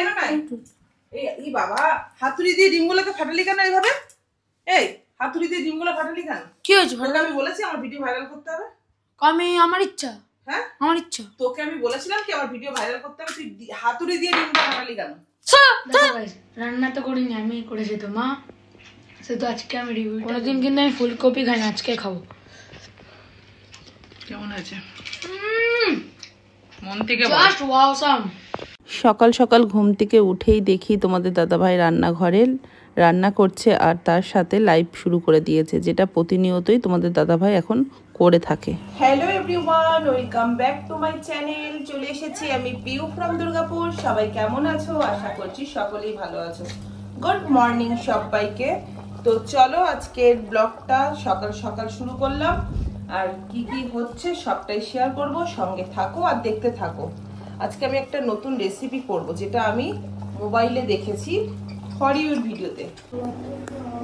এনো না এই বাবা হাতুড়ি দিয়ে ডিমগুলোকে ফাটালি কেন এইভাবে? এই হাতুড়ি দিয়ে ডিমগুলো ফাটালি কেন? কি হয়েছে? আমি বলেছি আমার ভিডিও ভাইরাল করতে হবে। আমার ইচ্ছা। হ্যাঁ আমার ইচ্ছা। তোকে আমি বলেছিলাম কি আমার ভিডিও ভাইরাল করতে হবে, তুই হাতুড়ি দিয়ে ডিমটা ফাটালি কেন? রান্না তো করিনি, আমি করেছি তো মা। শুধু আজকে আমি রিভিউ, কোনোদিন কিন্তু আমি ফুলকপি খাই না, আজকে খাবো। কেমন আছে? মন থেকে জাস্ট ওয়াওসাম। সকাল সকাল ঘুম থেকে উঠেই দেখি তোমাদের দাদাভাই রান্নাঘরে রান্না করছে আর তার সাথে লাইভ শুরু করে দিয়েছে, যেটা প্রতিনিয়তই তোমাদের দাদাভাই এখন করে থাকে। Hello everyone, welcome back to my channel. চলে এসেছি আমি পিউ ফ্রম দুর্গাপুর। সবাই কেমন আছো? আশা করছি সকলেই ভালো আছো। গুড মর্নিং সবাইকে। তো চলো আজকের ব্লগটা সকাল সকাল শুরু করলাম, আর কি কি হচ্ছে সবটাই শেয়ার করব। সঙ্গে থাকো আর দেখতে থাকো। আজকে আমি একটা নতুন রেসিপি করব, যেটা আমি মোবাইলে দেখেছি ফর ইউর ভিডিওতে।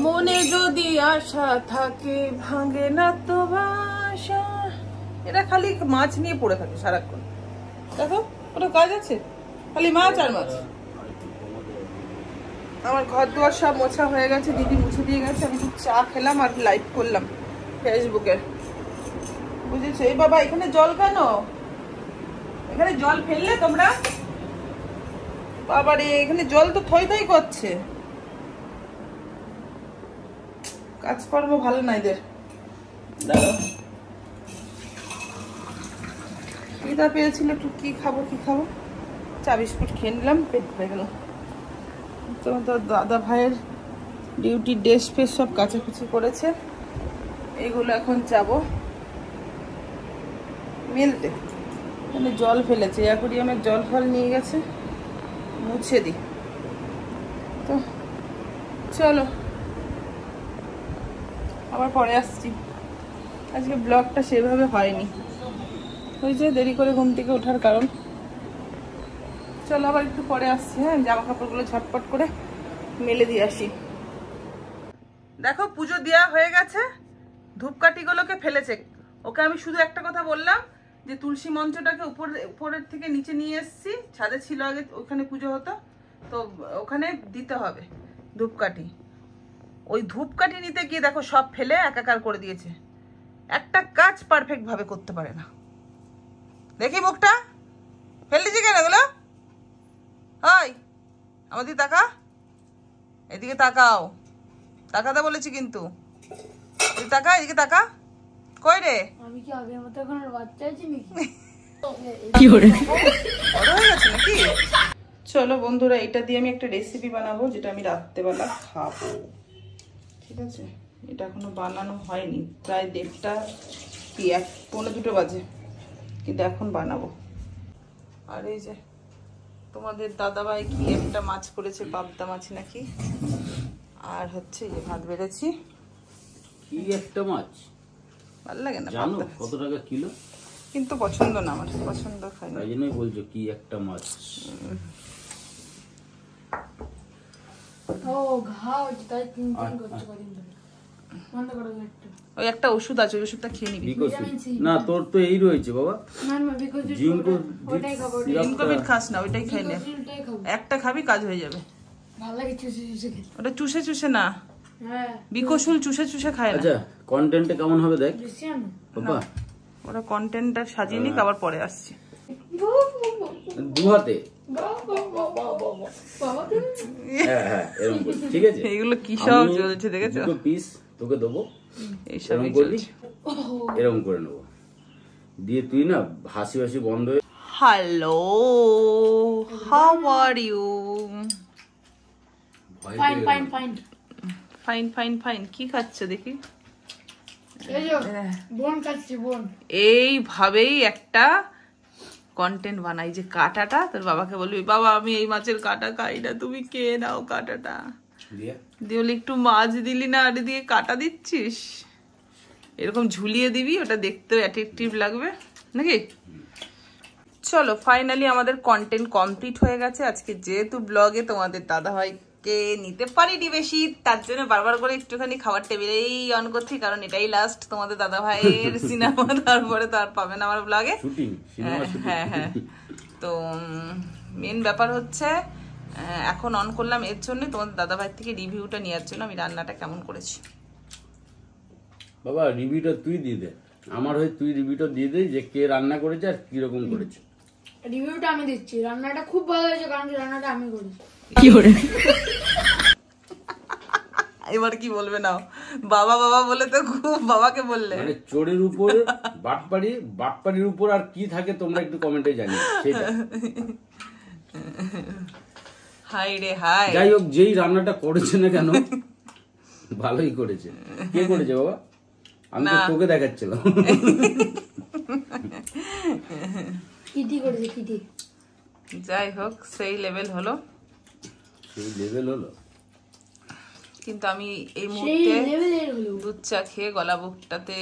মনে যদি আশা থাকে ভাঙে না তো বাসা। এটা খালি মাছ নিয়ে পড়ে থাকে সারাক্ষণ। দেখো ওটা কাজ আছে, খালি মাছ আর মাছ। আমার ঘর দুয়ার সব মোছা হয়ে গেছে, দিদি মুছে দিয়ে গেছে। আমি একটু চা খেলাম আর লাইভ করলাম ফেসবুকে, বুঝেছো? এই বাবা এখানে জল কেন? এখানে জল ফেললে তোমরা? বাবারে এখানে জল তো থই থই করছে। কাজকর্ম ভালো না এদের। খিদা পেয়েছিল, একটু কি খাবো চা বিস্কুট খেয়ে নিলাম, পেট ভরে গেল। তো দাদা ভাইয়ের ডিউটি ড্রেস ফেস সব কাচাকুচি করেছে, এগুলো এখন যাবো মেলতে। এখানে জল ফেলেছে, অ্যাকোয়ারিয়ামের জল ফল নিয়ে গেছে, মুছে দিই। তো চলো আবার পরে আসছি। আজকে ব্লগটা সেভাবে হয়নি, ওই যে দেরি করে ঘুম থেকে ওঠার কারণ। চলো আবার একটু পরে আসছি। হ্যাঁ, জামা কাপড়গুলো ঝটপট করে মেলে দিয়ে আসি। দেখো পুজো দেওয়া হয়ে গেছে, ধূপকাঠিগুলোকে ফেলেছে। ওকে আমি শুধু একটা কথা বললাম যে তুলসী মঞ্চটাকে উপরের থেকে নিচে নিয়ে এসেছি, ছাদে ছিল আগে, ওখানে পুজো হতো, তো ওখানে দিতে হবে ধূপকাঠি। ওই ধূপকাঠি নিতে গিয়ে দেখো সব ফেলে একাকার করে দিয়েছে। একটা কাজ পারফেক্ট ভাবে করতে পারে না। দেখি মুখটা ফেলে দিয়েছে কেন এগুলো? হাই আমার দিকে তাকা, এদিকে তাকাও, তাকাতে বলেছি কিন্তু। তাকা, এদিকে তাকা। কই রে? আমি কি আগের মতো এখন বাচ্চা আছি নাকি? কি করে বড় হয়ে গেছে নাকি? চলো বন্ধুরা, এটা দিয়ে আমি একটা রেসিপি বানাবো, যেটা আমি রাত্রেবেলা খাবো। ঠিক আছে, এটা এখনো বানানো হয়নি, প্রায় 1:30 কি 1:45 বাজে, কিন্তু এখন বানাবো। আর এই যে তোমাদের দাদাভাই কি একটা মাছ করেছে, পাবদা মাছ নাকি। আর হচ্ছে এই ভাত বেড়েছি। কি একটা মাছ ভালো লাগে না? জানো কত টাকা কিলো? কিন্তু পছন্দ না, আমার পছন্দ খাই না, তাই জন্যই বলছো কি একটা মাছ। ও ঘাও তাই তিন করতে পারি বন্ধ করো একটু। ওই একটা ওষুধ আছে, ওই ওষুধটা খেয়ে নিবি। না তোর তো এই রয়েছে বাবা। না না বিকজ ওটাই খাবো। জিঙ্কোভিট খাস না, ওইটাই খাই না। একটা খাবি কাজ হয়ে যাবে। ভালো লাগে চুষে চুষে খেতে। ওটা চুষে চুষে না, হ্যাঁ বিকশুল চুষে চুষে খায় না। আচ্ছা কন্টেন্টে কেমন হবে দেখ বাবা। ওরা কন্টেন্টটা সাজিয়ে নিক, আবার পরে আসছি। দু হাতে হ্যাঁ এরকম করবি, ঠিক আছে? এইগুলো কি সব চলছে দেখেছো? দুটো পিস তোকে দেবো, এইসব করবি, এরকম করে নেবো, দিয়ে তুই না হাসি হাসি বন্ধ হয়ে। Hello, how are you? Fine fine fine fine fine fine. কি খাচ্ছ দেখি? এই যে বোন খাচ্ছি বোন। এইভাবেই একটা কন্টেন্ট বানাই, যে কাটাটা তোর বাবাকে বলবি, বাবা আমি এই মাছের কাটা খাই না, তুমি কে নাও কাটাটা। দিয়ে বলি একটু মাছ দিলি না, আর দিয়ে কাটা দিচ্ছিস, এরকম ঝুলিয়ে দিবি, ওটা দেখতেও অ্যাট্রাকটিভ লাগবে নাকি। চলো ফাইনালি আমাদের কন্টেন্ট কমপ্লিট হয়ে গেছে। আজকে যেহেতু ব্লগে তোমাদের দাদাভাইকে নিতে পারিনি বেশি, তার জন্য বারবার করে একটুখানি খাবার টেবিলেই অন করছি, কারণ এটাই লাস্ট তোমাদের দাদাভাইয়ের সিনেমা, তারপরে তো আর পাবেন আমার ব্লগে। হ্যাঁ হ্যাঁ, তো মেন ব্যাপার হচ্ছে এখন অন করলাম এর জন্য তোমাদের দাদাভাই থেকে রিভিউটা নেওয়ার জন্য, আমি রান্নাটা কেমন করেছি। বাবা রিভিউটা তুই দিয়ে দে, আমার হয়ে তুই রিভিউটা দিয়ে দে যে কে রান্না করেছে আর কিরকম করেছে। রিভিউটা আমি দিচ্ছি, রান্নাটা খুব ভালো হয়েছে কারণ রান্নাটা আমি করেছি। কি করে এবার কি বলবে না, বাবা বাবা বলে তো খুব বাবাকে বললে। মানে চোরের উপর বাটপাড়ির উপর আর কি থাকে তোমরা একটু কমেন্টে জানিও সেটা। হাই রে হাই। যাই হোক, যেই রান্নাটা করেছে না কেন ভালোই করেছে। কে করেছে বাবা? আমি তো তোকে দেখাচ্ছিলাম। কিটি করেছে কিটি। যাই হোক সেই লেভেল হলো, কিন্তু আমি এই মুহূর্তে দুধ চা খেয়ে গলা বুকটাতে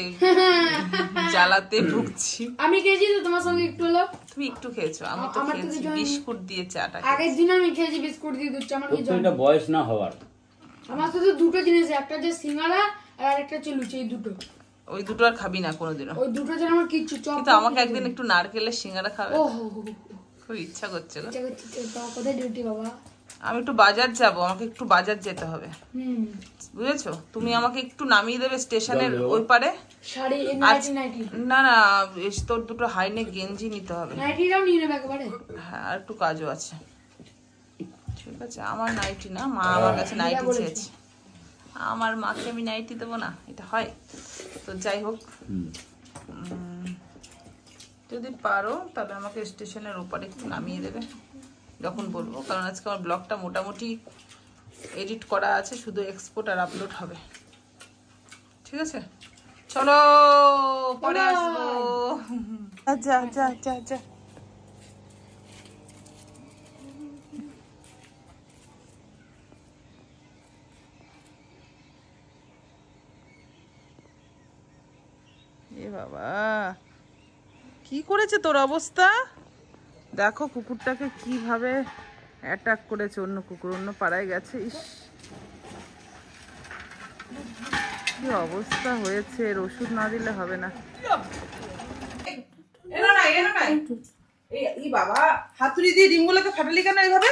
জ্বালাতে ভুগছি। আমি খেয়েছি তো তোমার সঙ্গে একটু হলো। তুমি একটু খেয়েছো, আমি তো খেয়েছি বিস্কুট দিয়ে চাটা। আগের দিন আমি খেয়েছি বিস্কুট দিয়ে দুধ চা। আমার কি এটা বয়স না হওয়ার। আমার তো দুটো জিনিস, একটা যে সিঙ্গারা আর আরেকটা হচ্ছে লুচি, এই দুটো। ওই দুটো আর খাবি না কোনোদিনও? ওই দুটো যেন আমার কিচ্ছু চপ। কিন্তু আমাকে একদিন একটু নারকেলের সিঙ্গারা খাবে, খুব ইচ্ছা করছে। কোথায় ডিউটি বাবা? আমি একটু বাজার যাব, আমাকে একটু বাজার যেতে হবে, বুঝেছো? তুমি আমাকে একটু নামিয়ে দেবে স্টেশনের ওই পারে। শাড়ি নাইটি। না না, তোর দুটো হাইনেক গেঞ্জি নিতে হবে। নাইটিটাও নিয়ে নেবে একেবারে। হ্যাঁ, আর একটু কাজও আছে। ঠিক আছে, আমার নাইটি না, মা আমার কাছে নাইটি চেয়েছে। আমার মাকে আমি নাইটি দেবো না, এটা হয়? তো যাই হোক, যদি পারো তাহলে আমাকে স্টেশনের ওপারে একটু নামিয়ে দেবে যখন বলবো, কারণ আজকে আমার ব্লগটা মোটামুটি এডিট করা আছে, শুধু এক্সপোর্ট আর আপলোড হবে। ঠিক আছে, চলো পরে আসবো। যা যা যা যা। এ বাবা, কি করেছে তোর অবস্থা? দেখো কুকুরটাকে কিভাবে অ্যাটাক করেছে অন্য কুকুর, অন্য পাড়ায় গেছে। ইস, কি অবস্থা হয়েছে, এর ওষুধ না দিলে হবে না। এই বাবা, হাতুড়ি দিয়ে ডিমগুলোকে ফাটালি কেন এইভাবে?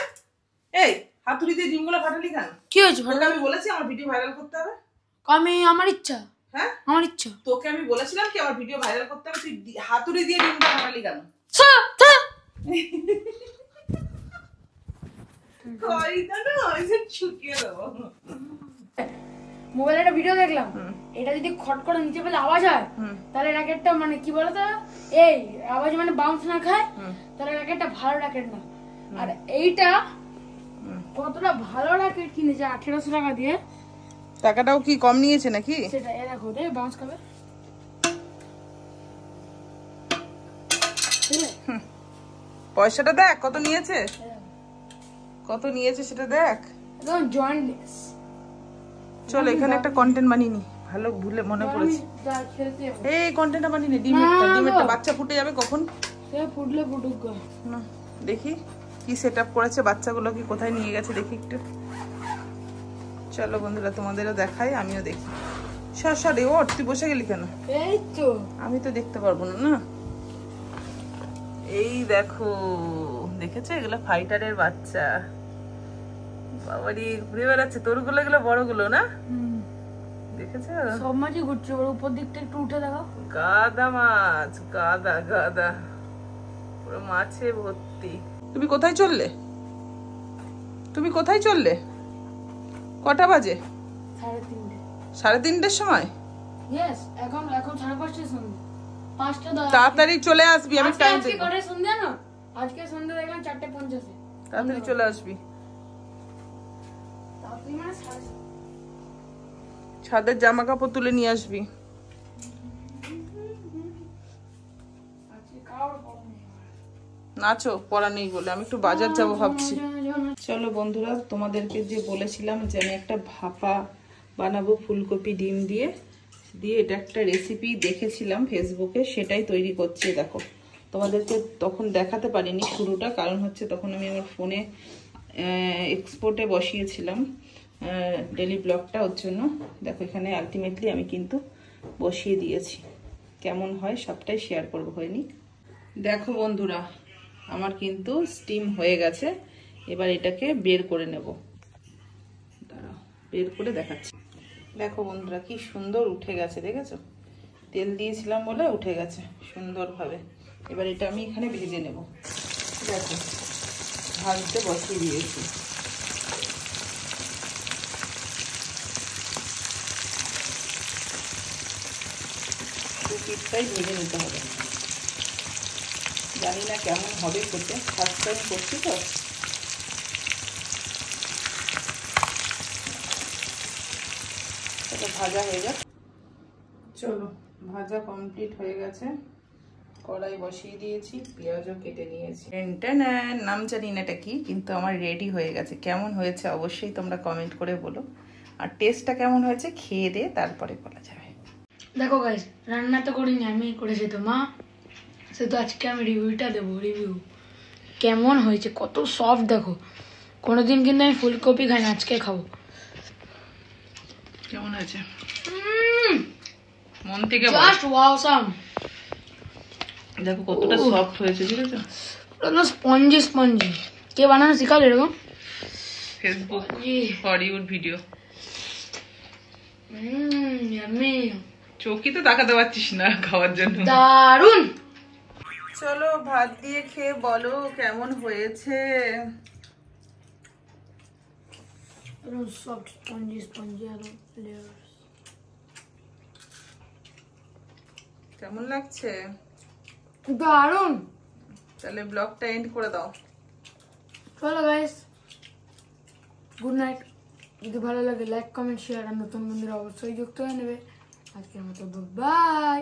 এই হাতুড়ি দিয়ে ডিমগুলো ফাটালি কেন? কি হয়েছে? আমি বলেছি আমার ভিডিও ভাইরাল করতে হবে। আমার ইচ্ছা। হ্যাঁ, আমার ইচ্ছা। তোকে আমি বলেছিলাম কি আমার ভিডিও ভাইরাল করতে হবে, তুই হাতুড়ি দিয়ে ডিমটা ফাটালি কেন? মোবাইলে একটা ভিডিও দেখলাম, এটা যদি খট করে নিচে পেলে আওয়াজ হয় তাহলে র্যাকেটটা মানে কি বলতো, এই আওয়াজ মানে বাউন্স না খায়, তাহলে র্যাকেটটা ভালো র্যাকেট না। আর এইটা কতটা ভালো র্যাকেট কিনেছে 1800 টাকা দিয়ে। টাকাটাও কি কম নিয়েছে নাকি? সেটা এ দেখো, দেখ বাউন্স খাবে। পয়সাটা দেখ কত নিয়েছে, কত নিয়েছে সেটা দেখ। একদম জয়েন্টলেস। চল এখানে একটা কন্টেন্ট বানিয়ে নি, ভালো ভুলে মনে পড়েছে। এই কন্টেন্টটা বানিয়ে নি, ডিমেরটা বাচ্চা ফুটে যাবে কখন? ফুটলে ফুটুক না, দেখি কি সেটআপ করেছে, বাচ্চাগুলো কি কোথায় নিয়ে গেছে দেখি একটু। চলো বন্ধুরা, তোমাদেরও দেখাই, আমিও দেখি। সর ওর, তুই বসে গেলি কেন? এই তো আমি তো দেখতে পারবো না। না, এই দেখো, দেখেছো এগুলো ফাইটারের বাচ্চা। বাবারি ঘুরে বেড়াচ্ছে, তোরগুলো এগুলো বড়গুলো না? দেখেছো? সব মাছই ঘুরছে, ওর উপর দিকটা একটু উঠে দেখো। গাদা মাছ, গাদা পুরো মাছে ভর্তি। তুমি কোথায় চললে? কটা বাজে? 3:30 সময়? ইয়েস, এখন 5:30 সন্ধ্যা। 5টা তাড়াতাড়ি চলে আসবি, আমি টাইম দেব। আজকে করে সন্ধ্যা না, আজকে সন্ধ্যা দেখলাম 4:50। তাড়াতাড়ি চলে আসবি। তাড়াতাড়ি মানে ছাদের জামা কাপড় তুলে নিয়ে আসবি। নাচো, পড়া নেই বলে আমি একটু বাজার যাবো ভাবছি। চলো বন্ধুরা, তোমাদেরকে যে বলেছিলাম যে আমি একটা ভাপা বানাবো ফুলকপি ডিম দিয়ে, এটা একটা রেসিপি দেখেছিলাম ফেসবুকে, সেটাই তৈরি করছি। দেখো, তোমাদেরকে তখন দেখাতে পারিনি শুরুটা, কারণ হচ্ছে তখন আমি আমার ফোনে এক্সপোর্টে বসিয়েছিলাম ডেলি ব্লগটা, ওর জন্য। দেখো এখানে আলটিমেটলি আমি কিন্তু বসিয়ে দিয়েছি, কেমন হয় সবটাই শেয়ার করবো, হয়নি। দেখো বন্ধুরা, আমার কিন্তু স্টিম হয়ে গেছে। এবার এটাকে বের করে নেব। দাঁড়াও, বের করে দেখাচ্ছি। দেখো বন্ধুরা কি সুন্দর উঠে গেছে, দেখেছো? তেল দিয়েছিলাম বলে উঠে গেছে সুন্দরভাবে। এবার এটা আমি এখানে ভেজে নেব। দেখো ভাজতে বসিয়ে দিয়েছি। দু পিঠটাই ভেজে নিতে হবে। জানি না কেমন হবে খেতে, ফার্স্ট টাইম করছি তো। এটা ভাজা হয়ে যাক। চলো, ভাজা কমপ্লিট হয়ে গেছে। কড়াই বসিয়ে দিয়েছি, পেঁয়াজও কেটে নিয়েছি। নাম জানি না এটা কি, কিন্তু আমার রেডি হয়ে গেছে। কেমন হয়েছে অবশ্যই তোমরা কমেন্ট করে বলো, আর টেস্টটা কেমন হয়েছে খেয়ে দিয়ে তারপরে বলা যাবে। দেখো গাইস, রান্না তো করিনি, আমি করেছি তো মা। সে তো আজকে আমি রিভিউটা দেবো। রিভিউ কেমন হয়েছে, কত সফট দেখো। কোনোদিন কিন্তু আমি ফুলকপি খাই না, আজকে খাবো। কেমন হয়েছে মন থেকে জাস্ট ওয়াওসাম। দেখো কতটা সফট হয়েছে, ঠিক আছে? পুরো স্পঞ্জি স্পঞ্জি। কে বানানো শিখালো এরকম? Facebook for your video. Yummy. চৌকি তো তাকাতে পারছিস না খাওয়ার জন্য। দারুন। চলো ভাত দিয়ে খেয়ে বলো কেমন হয়েছে। সফট স্পঞ্জি স্পঞ্জি আর লেয়ার। কেমন লাগছে? দারুন। তাহলে ব্লগটা এন্ড করে দাও। চলো গাইস, গুড নাইট। যদি ভালো লাগে লাইক কমেন্ট শেয়ার, আর নতুন বন্ধুরা অবশ্যই যুক্ত হয়ে নেবে। আজকের মতো বাই।